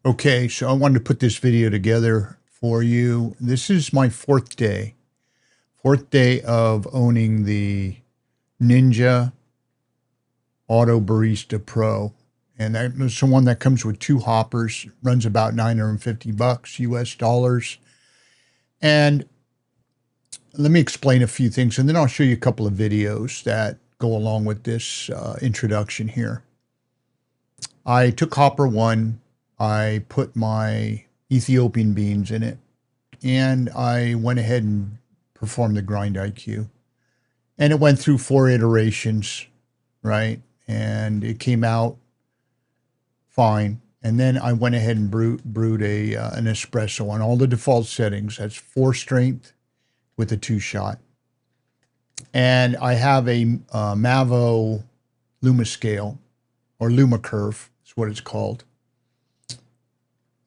Okay, so I wanted to put this video together for you. This is my fourth day of owning the Ninja AutoBarista Pro. And that's the one that comes with two hoppers, runs about 950 bucks US dollars. And let me explain a few things, and then I'll show you a couple of videos that go along with this introduction here. I took hopper one, I put my Ethiopian beans in it, and I went ahead and performed the GrindIQ. And it went through 4 iterations, right? And it came out fine. And then I went ahead and brewed an espresso on all the default settings. That's 4 strength with a 2 shot. And I have a Mavo Luma scale, or Luma curve is what it's called.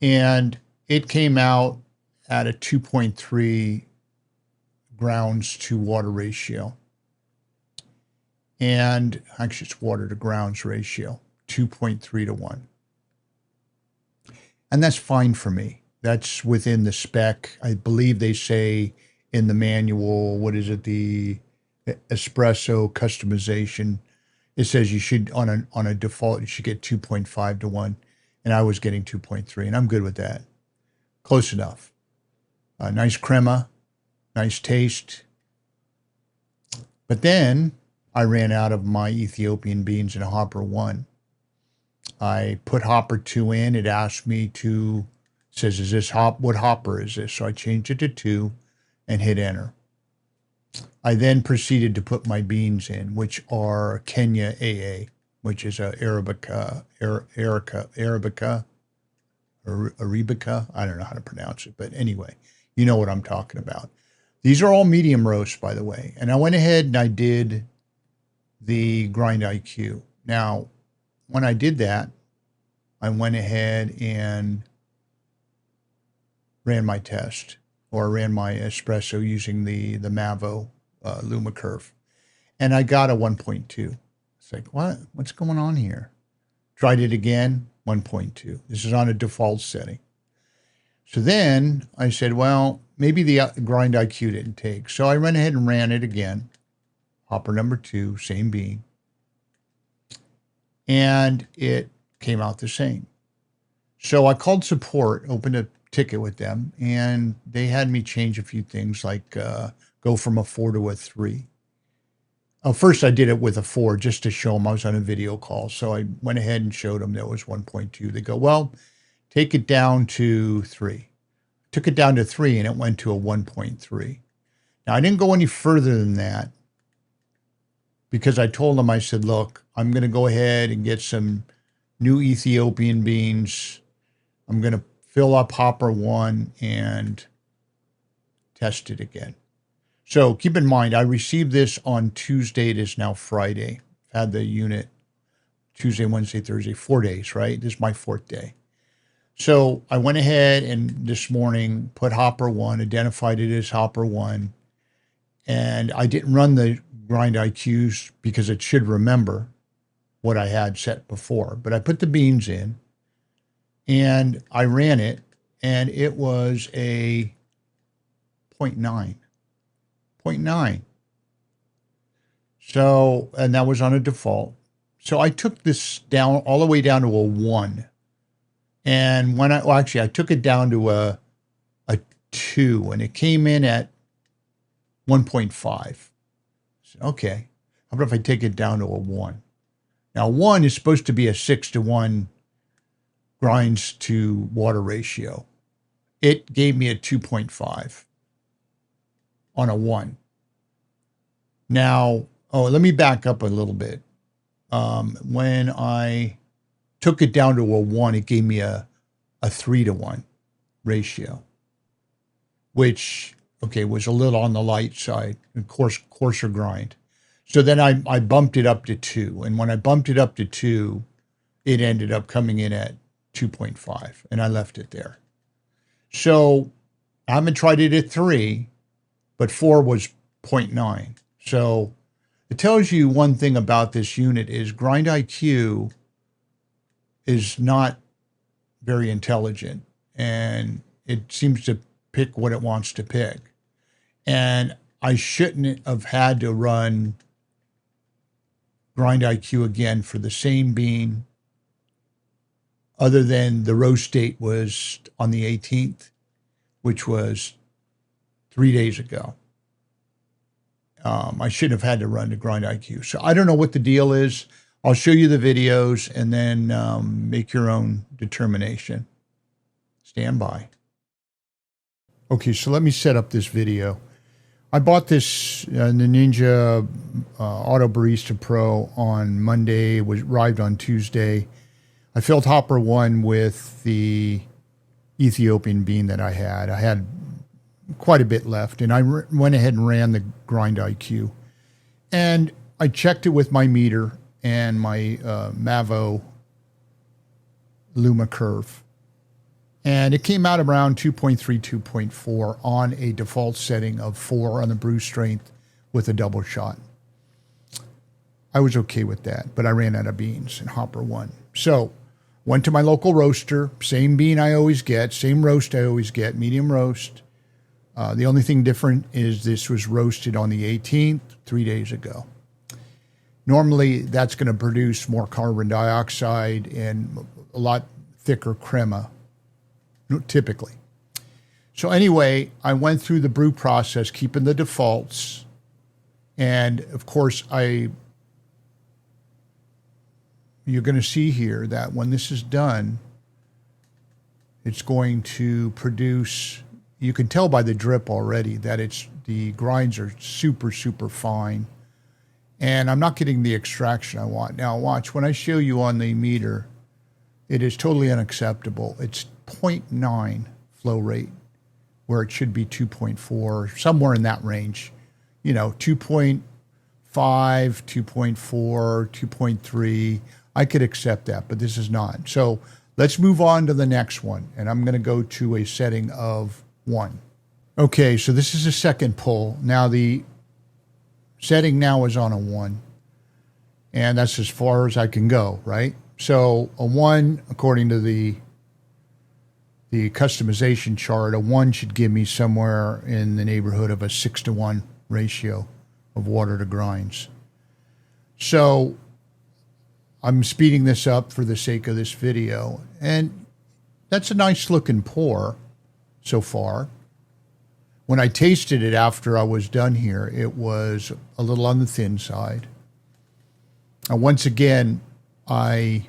And it came out at a 2.3 grounds to water ratio. And actually it's water to grounds ratio, 2.3 to 1. And that's fine for me. That's within the spec. I believe they say in the manual, what is it, the espresso customization, it says you should, on a default, you should get 2.5 to 1. And I was getting 2.3, and I'm good with that. Close enough. Nice crema, nice taste. But then I ran out of my Ethiopian beans in hopper one. I put hopper two in. It asked me to, says, is this what hopper is this? So I changed it to 2 and hit enter. I then proceeded to put my beans in, which are Kenya AA, which is a Arabica, Arabica. I don't know how to pronounce it, but anyway, you know what I'm talking about. These are all medium roast, by the way. And I went ahead and I did the GrindIQ. Now, when I did that, I went ahead and ran my test, or ran my espresso using the Mavo Luma curve. And I got a 1.2. It's like, what's going on here? Tried it again, 1.2. This is on a default setting. So then I said, well, maybe the GrindIQ didn't take. So I went ahead and ran it again. Hopper number 2, same bean. And it came out the same. So I called support, opened a ticket with them, and they had me change a few things, like go from a 4 to a 3. First, I did it with a 4 just to show them I was on a video call. So I went ahead and showed them that was 1.2. They go, well, take it down to 3. Took it down to 3, and it went to a 1.3. Now, I didn't go any further than that because I told them, I said, look, I'm going to go ahead and get some new Ethiopian beans. I'm going to fill up hopper 1 and test it again. So keep in mind, I received this on Tuesday. It is now Friday. I've had the unit Tuesday, Wednesday, Thursday, 4 days, right? This is my 4th day. So I went ahead and this morning put hopper 1, identified it as hopper 1. And I didn't run the GrindIQs because it should remember what I had set before. But I put the beans in and I ran it, and it was a 0.9. 0.9. So, and that was on a default. So I took this down all the way down to a 1. And when I took it down to a 2, and it came in at 1.5. So, okay, how about if I take it down to a 1? Now, 1 is supposed to be a 6 to 1 grinds to water ratio. It gave me a 2.5 on a 1. Now, let me back up a little bit. When I took it down to a 1, it gave me a 3 to 1 ratio, which, okay, was a little on the light side, of course, coarser grind. So then I bumped it up to 2. And when I bumped it up to 2, it ended up coming in at 2.5, and I left it there. So I haven't tried it at 3, but 4 was 0.9. So it tells you one thing about this unit is GrindIQ is not very intelligent, and it seems to pick what it wants to pick. And I shouldn't have had to run GrindIQ again for the same bean, other than the roast date was on the 18th, which was 3 days ago. I shouldn't have had to run to GrindIQ. So I don't know what the deal is. I'll show you the videos and then make your own determination. Stand by. Okay, so let me set up this video. I bought this the Ninja AutoBarista Pro on Monday. It arrived on Tuesday. I filled hopper 1 with the Ethiopian bean that I had. I had quite a bit left, and I went ahead and ran the GrindIQ. And I checked it with my meter and my Mavo Luma curve. And it came out around 2.3, 2.4 on a default setting of 4 on the brew strength with a double shot. I was okay with that, but I ran out of beans in hopper 1. So went to my local roaster, same bean I always get, same roast I always get, medium roast. The only thing different is this was roasted on the 18th, 3 days ago. Normally, that's going to produce more carbon dioxide and a lot thicker crema, typically. So anyway, I went through the brew process, keeping the defaults. And of course, you're going to see here that when this is done, it's going to produce, you can tell by the drip already that the grinds are super, super fine. And I'm not getting the extraction I want. Now watch, when I show you on the meter, it is totally unacceptable. It's 0.9 flow rate, where it should be 2.4, somewhere in that range. 2.5, 2.4, 2.3. I could accept that, but this is not. So let's move on to the next one. And I'm going to go to a setting of 1. Okay, so this is a second pull. Now the setting now is on a 1. And that's as far as I can go, right? So a 1, according to the customization chart, a 1 should give me somewhere in the neighborhood of a 6-to-1 ratio of water to grinds. So I'm speeding this up for the sake of this video. And that's a nice looking pour so far. When I tasted it after I was done here, it was a little on the thin side. Now, once again, I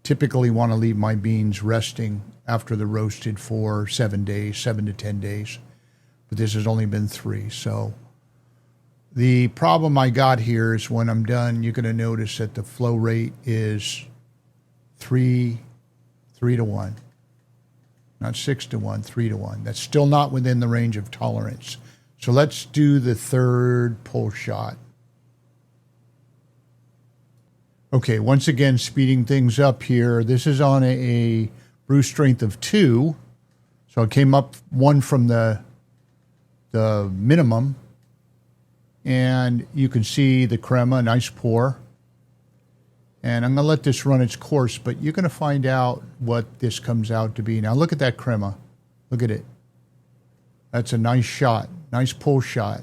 typically want to leave my beans resting after they're roasted for 7 days, 7 to 10 days. But this has only been 3. So the problem I got here is when I'm done, you're going to notice that the flow rate is 3 to 1. Not 6 to 1, 3 to 1. That's still not within the range of tolerance. So let's do the third pull shot. Okay, once again, speeding things up here. This is on a brew strength of 2. So it came up 1 from the minimum. And you can see the crema, nice pour. And I'm going to let this run its course, but you're going to find out what this comes out to be. Now look at that crema. Look at it. That's a nice shot, nice pull shot.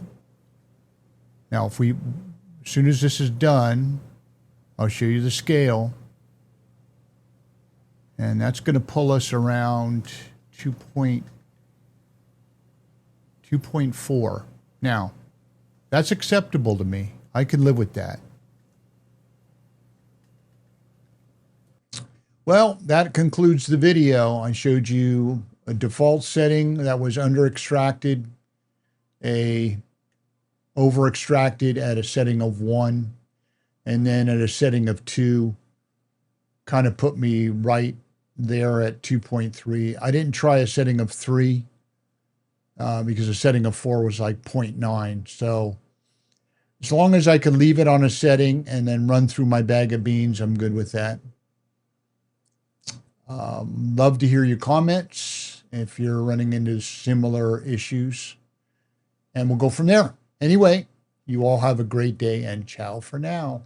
Now as soon as this is done, I'll show you the scale. And that's going to pull us around 2.4. Now, that's acceptable to me. I can live with that. Well, that concludes the video. I showed you a default setting that was under extracted, a over extracted at a setting of 1, and then at a setting of 2, kind of put me right there at 2.3. I didn't try a setting of 3 because a setting of 4 was like 0.9. So as long as I can leave it on a setting and then run through my bag of beans, I'm good with that. Love to hear your comments if you're running into similar issues, and we'll go from there. Anyway, you all have a great day, and ciao for now.